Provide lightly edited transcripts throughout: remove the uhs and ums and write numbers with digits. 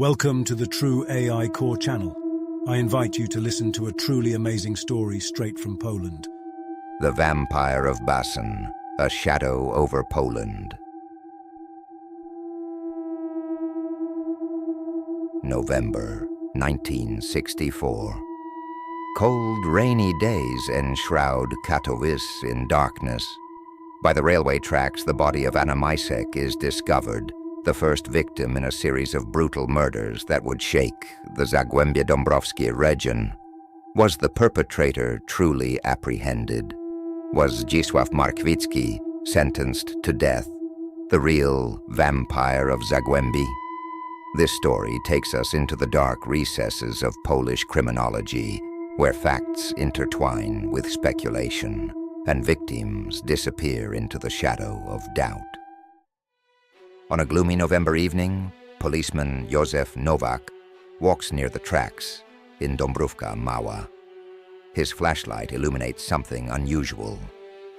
Welcome to the True AI Core channel. I invite you to listen to a truly amazing story straight from Poland. The Vampire of Basen, a shadow over Poland. November 1964. Cold, rainy days enshroud Katowice in darkness. By the railway tracks, the body of Anna Misek is discovered, the first victim in a series of brutal murders that would shake the Zagłębie Dąbrowskie region. Was the perpetrator truly apprehended? Was Zdzisław Marchwicki sentenced to death, the real Vampire of Zagłębie? This story takes us into the dark recesses of Polish criminology, where facts intertwine with speculation, and victims disappear into the shadow of doubt. On a gloomy November evening, policeman Józef Nowak walks near the tracks in Dąbrówka Mała. His flashlight illuminates something unusual,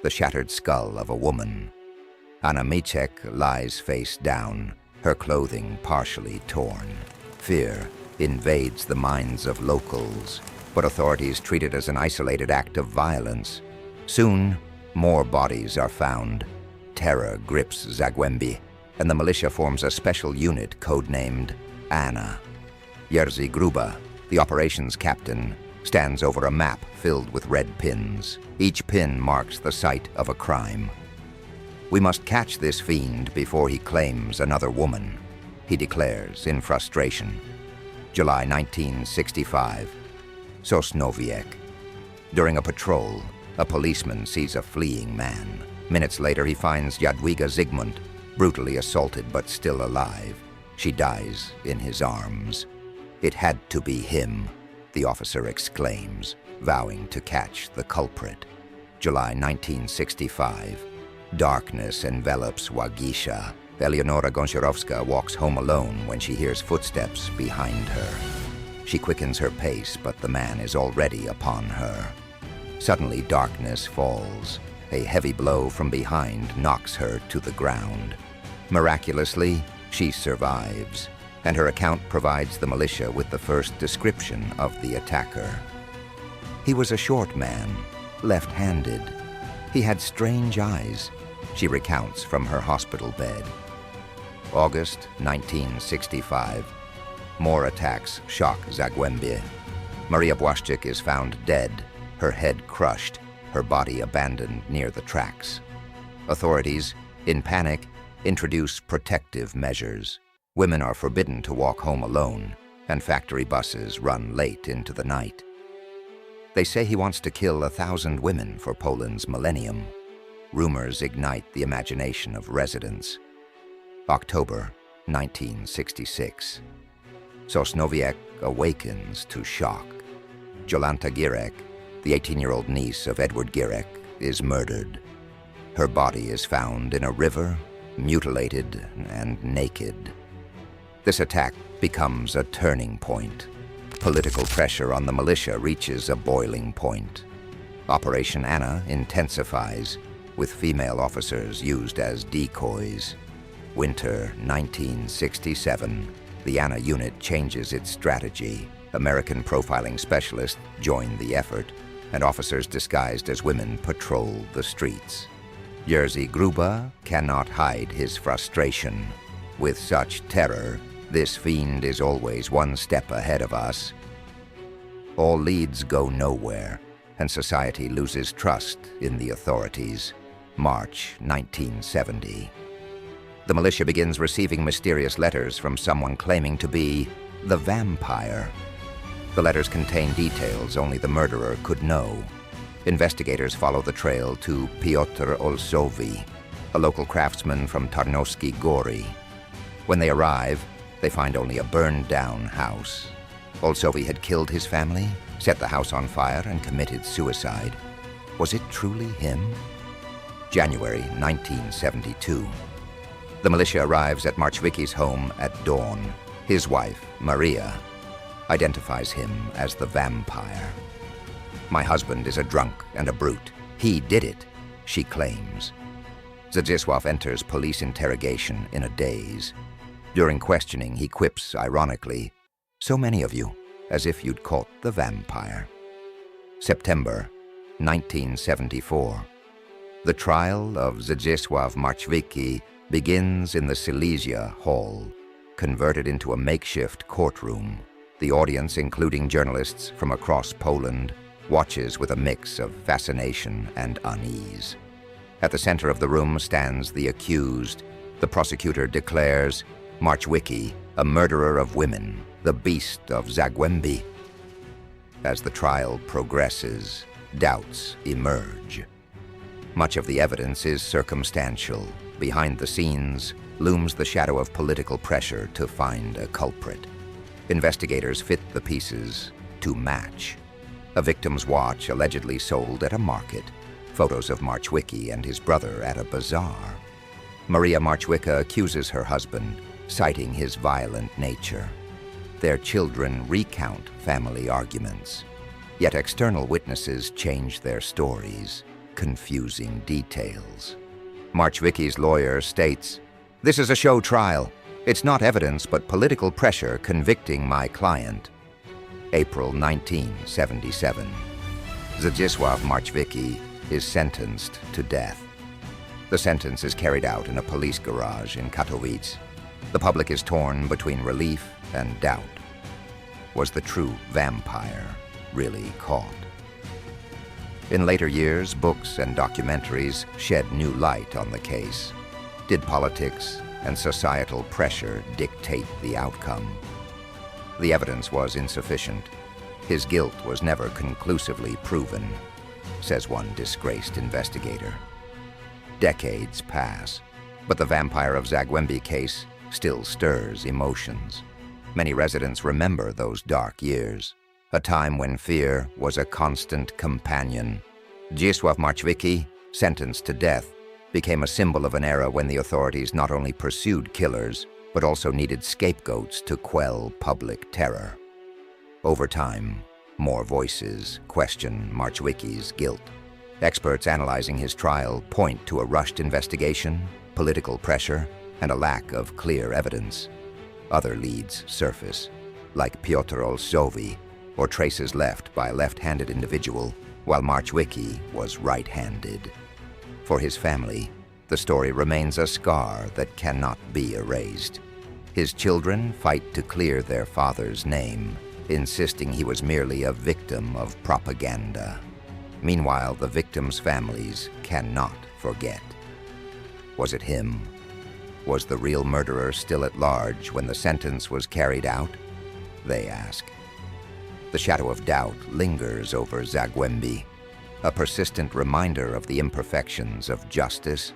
the shattered skull of a woman. Anna Misek lies face down, her clothing partially torn. Fear invades the minds of locals, but authorities treat it as an isolated act of violence. Soon, more bodies are found. Terror grips Zagłębie, and the militia forms a special unit codenamed Anna. Jerzy Gruba, the operations captain, stands over a map filled with red pins. Each pin marks the site of a crime. "We must catch this fiend before he claims another woman," he declares in frustration. July 1965. Sosnowiec. During a patrol, a policeman sees a fleeing man. Minutes later, he finds Jadwiga Zygmunt, brutally assaulted but still alive. She dies in his arms. "It had to be him," the officer exclaims, vowing to catch the culprit. July 1965. Darkness envelops Łagisza. Eleonora Gąsiorowska walks home alone when she hears footsteps behind her. She quickens her pace, but the man is already upon her. Suddenly, darkness falls. A heavy blow from behind knocks her to the ground. Miraculously, she survives, and her account provides the militia with the first description of the attacker. "He was a short man, left-handed. He had strange eyes," she recounts from her hospital bed. August 1965. More attacks shock Zagłębie. Maria Błaszczyk is found dead, her head crushed, her body abandoned near the tracks. Authorities, in panic, introduce protective measures. Women are forbidden to walk home alone, and factory buses run late into the night. They say he wants to kill 1,000 women for Poland's millennium. Rumors ignite the imagination of residents. October 1966. Sosnowiec awakens to shock. Jolanta Gierek, the 18-year-old niece of Edward Gierek, is murdered. Her body is found in a river, mutilated and naked. This attack becomes a turning point. Political pressure on the militia reaches a boiling point. Operation Anna intensifies, with female officers used as decoys. Winter 1967. The Anna unit changes its strategy. American profiling specialists join the effort, and officers disguised as women patrol the streets. Jerzy Gruba cannot hide his frustration. "With such terror, this fiend is always one step ahead of us." All leads go nowhere, and society loses trust in the authorities. March 1970. The militia begins receiving mysterious letters from someone claiming to be the Vampire. The letters contain details only the murderer could know. Investigators follow the trail to Piotr Olsowi, a local craftsman from Tarnowski Góry. When they arrive, they find only a burned-down house. Olsowi had killed his family, set the house on fire, and committed suicide. Was it truly him? January 1972. The militia arrives at Marchwicki's home at dawn. His wife, Maria, identifies him as the Vampire. "My husband is a drunk and a brute. He did it," she claims. Zdzisław enters police interrogation in a daze. During questioning, he quips ironically, "So many of you, as if you'd caught the vampire." September 1974. The trial of Zdzisław Marchwicki begins in the Silesia Hall, converted into a makeshift courtroom. The audience, including journalists from across Poland, watches with a mix of fascination and unease. At the center of the room stands the accused. The prosecutor declares, "Marchwicki, a murderer of women, the beast of Zagłębie." As the trial progresses, doubts emerge. Much of the evidence is circumstantial. Behind the scenes looms the shadow of political pressure to find a culprit. Investigators fit the pieces to match. A victim's watch allegedly sold at a market. Photos of Marchwicki and his brother at a bazaar. Maria Marchwicka accuses her husband, citing his violent nature. Their children recount family arguments. Yet external witnesses change their stories, confusing details. Marchwicki's lawyer states, "This is a show trial. It's not evidence but political pressure convicting my client." April 1977. Zdzisław Marchwicki is sentenced to death. The sentence is carried out in a police garage in Katowice. The public is torn between relief and doubt. Was the true vampire really caught? In later years, books and documentaries shed new light on the case. Did politics and societal pressure dictate the outcome? The evidence was insufficient. His guilt was never conclusively proven, says one disgraced investigator. Decades pass, but the Vampire of Zagłębie case still stirs emotions. Many residents remember those dark years, a time when fear was a constant companion. Zdzisław Marchwicki, sentenced to death, became a symbol of an era when the authorities not only pursued killers, but also needed scapegoats to quell public terror. Over time, more voices question Marchwicki's guilt. Experts analyzing his trial point to a rushed investigation, political pressure, and a lack of clear evidence. Other leads surface, like Piotr Olsowy, or traces left by a left-handed individual, while Marchwicki was right-handed. For his family, the story remains a scar that cannot be erased. His children fight to clear their father's name, insisting he was merely a victim of propaganda. Meanwhile, the victims' families cannot forget. Was it him? Was the real murderer still at large when the sentence was carried out? They ask. The shadow of doubt lingers over Zagłębie, a persistent reminder of the imperfections of justice.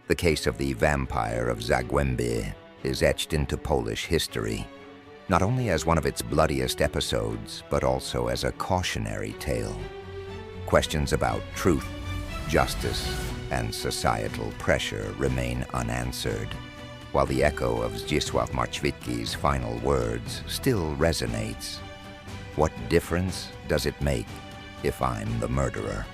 The case of the Vampire of Zagłębie is etched into Polish history, not only as one of its bloodiest episodes, but also as a cautionary tale. Questions about truth, justice, and societal pressure remain unanswered, while the echo of Zdzisław Marchwicki's final words still resonates. What difference does it make if I'm the murderer?